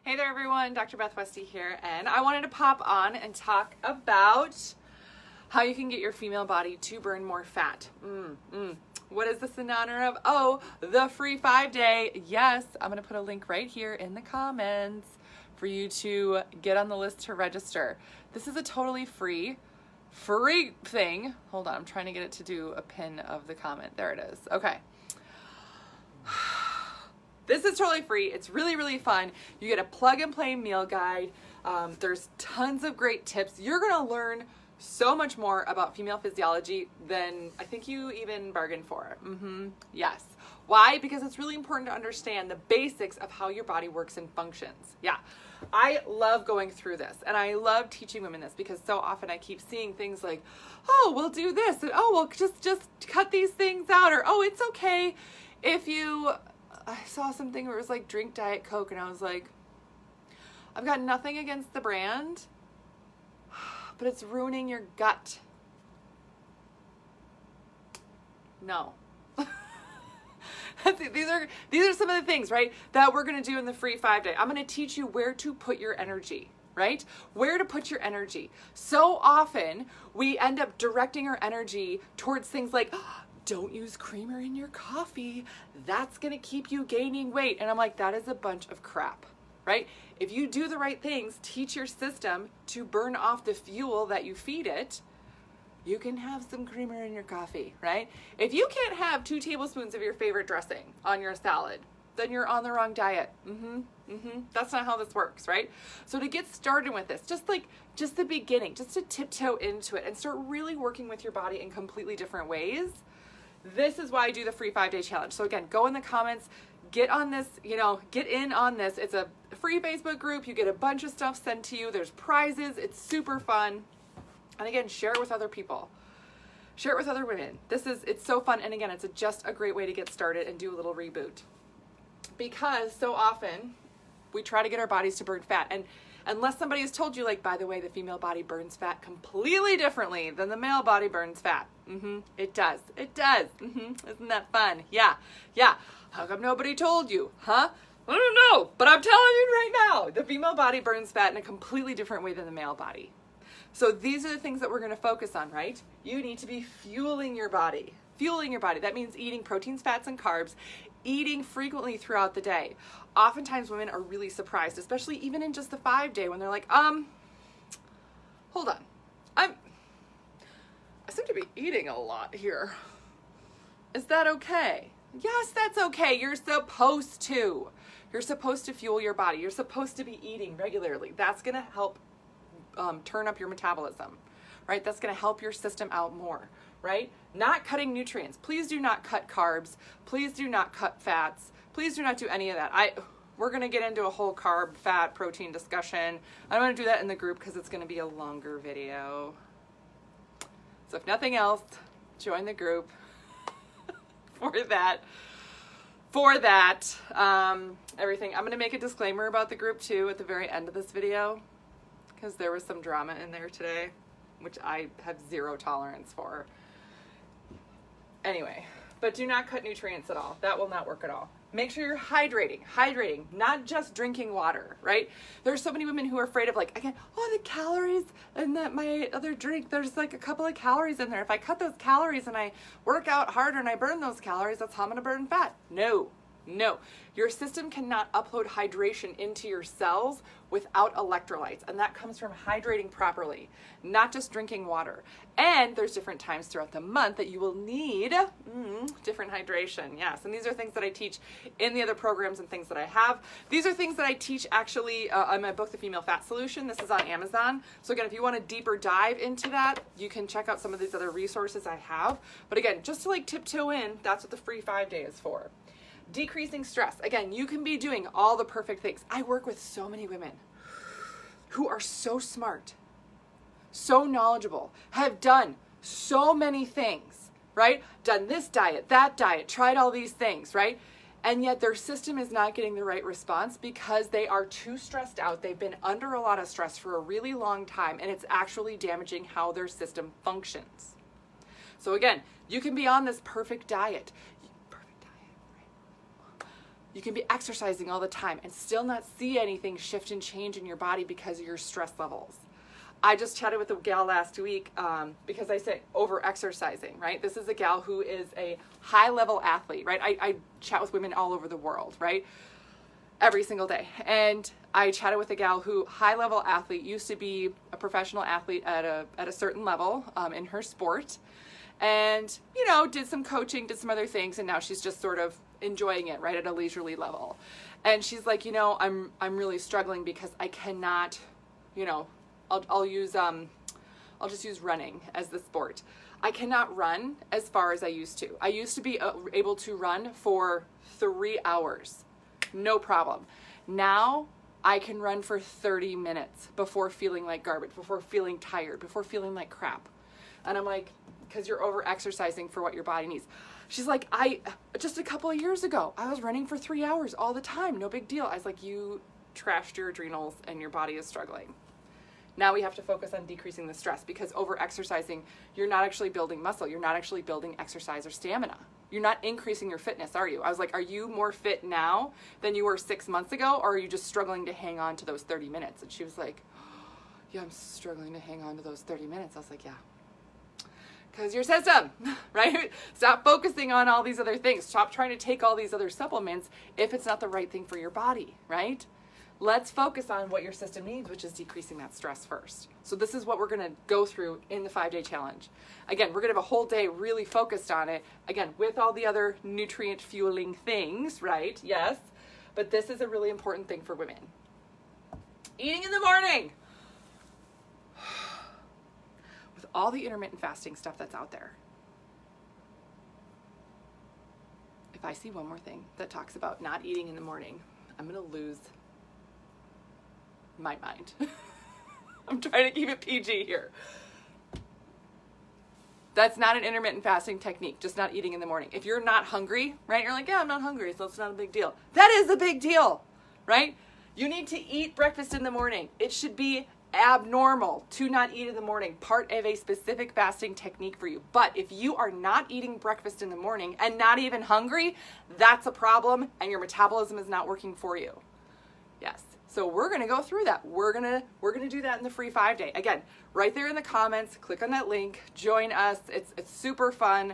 Hey there everyone, Dr. Beth Westy here, and I wanted to pop on and talk about how you can get your female body to burn more fat. What is this in honor of? Oh, the free 5-day. Yes, I'm going to put a link right here in the comments for you to get on the list to register. This is a totally free thing. Hold on, I'm trying to get it to do a pin of the comment. There it is. Okay. This is totally free. It's really, really fun. You get a plug and play meal guide. There's tons of great tips. You're going to learn so much more about female physiology than I think you even bargained for. Yes. Why? Because it's really important to understand the basics of how your body works and functions. Yeah. I love going through this, and I love teaching women this because so often I keep seeing things like, oh, we'll do this, and oh, well, just cut these things out, or oh, it's okay if you... I saw something where it was like drink Diet Coke, and I was like, I've got nothing against the brand, but it's ruining your gut. No. These are some of the things, right, that we're going to do in the free 5-day. I'm going to teach you where to put your energy, right? Where to put your energy. So often we end up directing our energy towards things like, don't use creamer in your coffee. That's going to keep you gaining weight. And I'm like, that is a bunch of crap, right? If you do the right things, teach your system to burn off the fuel that you feed it, you can have some creamer in your coffee, right? If you can't have 2 tablespoons of your favorite dressing on your salad, then you're on the wrong diet. That's not how this works, right? So to get started with this, just the beginning, just to tiptoe into it and start really working with your body in completely different ways, this is why I do the free 5-day challenge. So again, go in the comments, get on this, get in on this. It's a free Facebook group. You get a bunch of stuff sent to you. There's prizes. It's super fun. And again, share it with other people. Share it with other women. It's so fun. And again, it's just a great way to get started and do a little reboot. Because so often we try to get our bodies to burn fat. And unless somebody has told you, like, by the way, the female body burns fat completely differently than the male body burns fat. It does. It does. Isn't that fun? Yeah. How come nobody told you? Huh? I don't know, but I'm telling you right now, the female body burns fat in a completely different way than the male body. So these are the things that we're going to focus on, right? You need to be fueling your body. Fueling your body. That means eating proteins, fats, and carbs, eating frequently throughout the day. Oftentimes women are really surprised, especially even in just the 5-day, when they're like, hold on. I seem to be eating a lot here. Is that okay? Yes, that's okay. You're supposed to. You're supposed to fuel your body. You're supposed to be eating regularly. That's going to help turn up your metabolism, right? That's going to help your system out more, right? Not cutting nutrients. Please do not cut carbs. Please do not cut fats. Please do not do any of that. We're going to get into a whole carb, fat, protein discussion. I don't want to do that in the group because it's going to be a longer video. So if nothing else, join the group for that. Everything. I'm going to make a disclaimer about the group too at the very end of this video because there was some drama in there today, which I have zero tolerance for. Anyway, but do not cut nutrients at all. That will not work at all. Make sure you're hydrating, not just drinking water, right? There's so many women who are afraid of, like, again, the calories in my other drink, there's like a couple of calories in there. If I cut those calories and I work out harder and I burn those calories, that's how I'm gonna burn fat. No. Your system cannot upload hydration into your cells without electrolytes, and that comes from hydrating properly, not just drinking water. And there's different times throughout the month that you will need different hydration. Yes, and these are things that I teach in the other programs and things that I have. These are things that I teach actually in my book, The Female Fat Solution. This is on Amazon. So again, if you want a deeper dive into that, you can check out some of these other resources I have. But again, just to like tiptoe in, that's what the free 5-day is for. Decreasing stress. Again, you can be doing all the perfect things. I work with so many women who are so smart, so knowledgeable, have done so many things, right? Done this diet, that diet, tried all these things, right? And yet their system is not getting the right response because they are too stressed out. They've been under a lot of stress for a really long time, and it's actually damaging how their system functions. So again, you can be on this perfect diet. You can be exercising all the time and still not see anything shift and change in your body because of your stress levels. I just chatted with a gal last week because I say over-exercising, right? This is a gal who is a high-level athlete, right? I chat with women all over the world, right? Every single day. And I chatted with a gal who, high-level athlete, used to be a professional athlete at a certain level in her sport. And, you know, did some coaching, did some other things, and now she's just sort of enjoying it, right, at a leisurely level. And she's like, you know, I'm really struggling because I cannot, you know, I'll just use running as the sport. I cannot run as far as I used to. I used to be able to run for 3 hours, no problem. Now I can run for 30 minutes before feeling like garbage, before feeling tired, before feeling like crap. And I'm like, because you're over exercising for what your body needs. She's like, just a couple of years ago, I was running for 3 hours all the time, no big deal. I was like, you trashed your adrenals and your body is struggling. Now we have to focus on decreasing the stress, because over-exercising, you're not actually building muscle. You're not actually building exercise or stamina. You're not increasing your fitness, are you? I was like, are you more fit now than you were 6 months ago, or are you just struggling to hang on to those 30 minutes? And she was like, yeah, I'm struggling to hang on to those 30 minutes. I was like, yeah. Because your system, right? Stop focusing on all these other things. Stop trying to take all these other supplements if it's not the right thing for your body, right? Let's focus on what your system needs, which is decreasing that stress first. So this is what we're going to go through in the 5-day challenge. Again, we're going to have a whole day really focused on it. Again, with all the other nutrient fueling things, right? Yes. But this is a really important thing for women. Eating in the morning. With all the intermittent fasting stuff that's out there. If I see one more thing that talks about not eating in the morning, I'm going to lose my mind. I'm trying to keep it PG here. That's not an intermittent fasting technique, just not eating in the morning. If you're not hungry, right? You're like, yeah, I'm not hungry, so it's not a big deal. That is a big deal, right? You need to eat breakfast in the morning. It should be abnormal to not eat in the morning, part of a specific fasting technique for you. But if you are not eating breakfast in the morning and not even hungry, that's a problem, and your metabolism is not working for you. Yes. So we're going to go through that. We're going to do that in the free 5-day. Again, right there in the comments, click on that link, join us. It's super fun.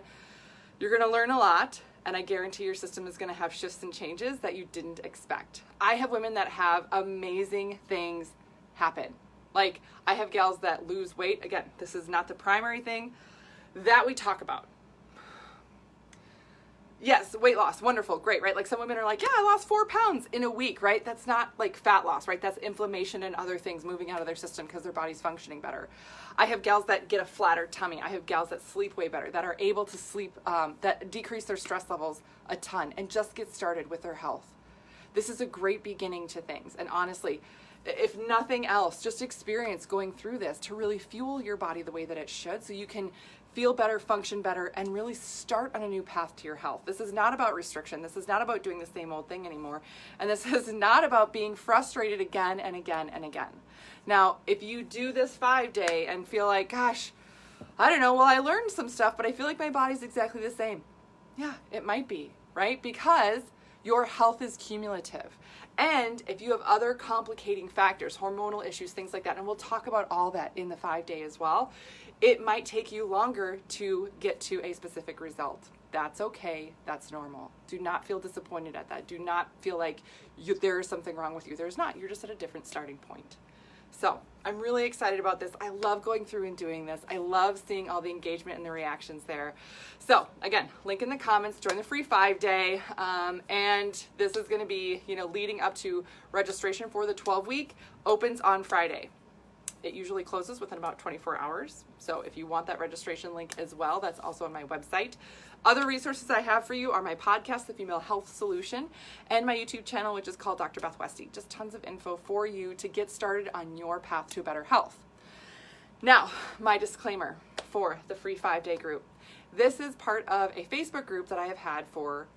You're going to learn a lot, and I guarantee your system is going to have shifts and changes that you didn't expect. I have women that have amazing things happen. Like, I have gals that lose weight. Again, this is not the primary thing that we talk about. Yes, weight loss, wonderful, great, right? Like, some women are like, yeah, I lost 4 pounds in a week, right? That's not like fat loss, right? That's inflammation and other things moving out of their system because their body's functioning better. I have gals that get a flatter tummy. I have gals that sleep way better, that are able to sleep, that decrease their stress levels a ton and just get started with their health. This is a great beginning to things. And honestly, if nothing else, just experience going through this to really fuel your body the way that it should, so you can feel better, function better, and really start on a new path to your health. This is not about restriction. This is not about doing the same old thing anymore. And this is not about being frustrated again and again and again. Now, if you do this 5-day and feel like, gosh, I don't know, well, I learned some stuff, but I feel like my body's exactly the same. Yeah, it might be, right? Because your health is cumulative. And if you have other complicating factors, hormonal issues, things like that, and we'll talk about all that in the 5-day as well, it might take you longer to get to a specific result. That's okay. That's normal. Do not feel disappointed at that. Do not feel like there is something wrong with you. There's not. You're just at a different starting point. So I'm really excited about this. I love going through and doing this. I love seeing all the engagement and the reactions there. So again, link in the comments, join the free 5-day. And this is going to be, leading up to registration for the 12-week, opens on Friday. It usually closes within about 24 hours. So if you want that registration link as well, that's also on my website. Other resources I have for you are my podcast, The Female Health Solution, and my YouTube channel, which is called Dr. Beth Westy. Just tons of info for you to get started on your path to better health. Now, my disclaimer for the free 5-day group. This is part of a Facebook group that I have had for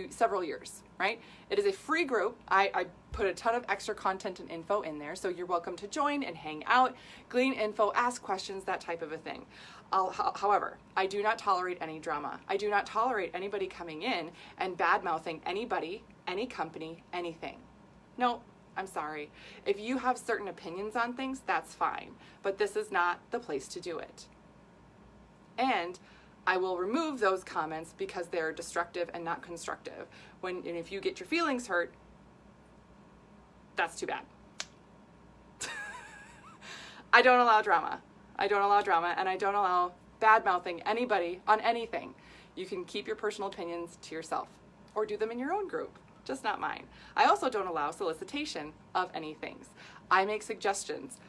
several years, right? It is a free group. I put a ton of extra content and info in there, so you're welcome to join and hang out, glean info, ask questions, that type of a thing. However, I do not tolerate any drama. I do not tolerate anybody coming in and bad-mouthing anybody any company, anything. No, I'm sorry. If you have certain opinions on things, that's fine, but this is not the place to do it. And I will remove those comments because they're destructive and not constructive. And if you get your feelings hurt, that's too bad. I don't allow drama. I don't allow drama, and I don't allow bad-mouthing anybody on anything. You can keep your personal opinions to yourself or do them in your own group, just not mine. I also don't allow solicitation of any things. I make suggestions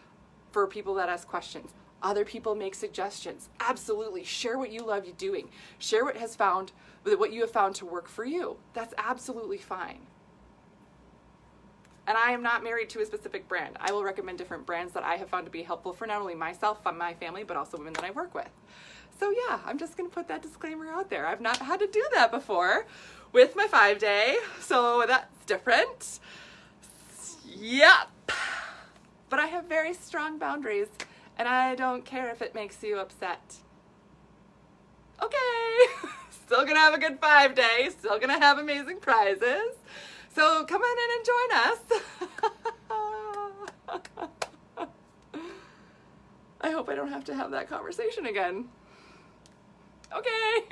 for people that ask questions. Other people make suggestions. Absolutely. Share what you love doing. Share what you have found to work for you. That's absolutely fine. And I am not married to a specific brand. I will recommend different brands that I have found to be helpful for not only myself, my family, but also women that I work with. So yeah, I'm just going to put that disclaimer out there. I've not had to do that before with my 5-day, so that's different. Yep. But I have very strong boundaries, and I don't care if it makes you upset. Okay. Still going to have a good 5-day, still going to have amazing prizes. So come on in and join us. I hope I don't have to have that conversation again. Okay.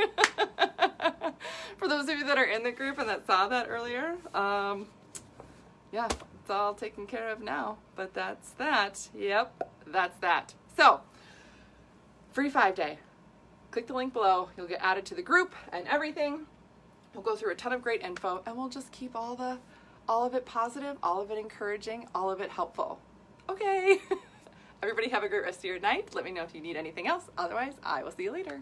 For those of you that are in the group and that saw that earlier, yeah, it's all taken care of now. But that's that. Yep, that's that. So, free 5-day. Click the link below. You'll get added to the group and everything. We'll go through a ton of great info, and we'll just keep all of it positive, all of it encouraging, all of it helpful. Okay. Everybody have a great rest of your night. Let me know if you need anything else. Otherwise, I will see you later.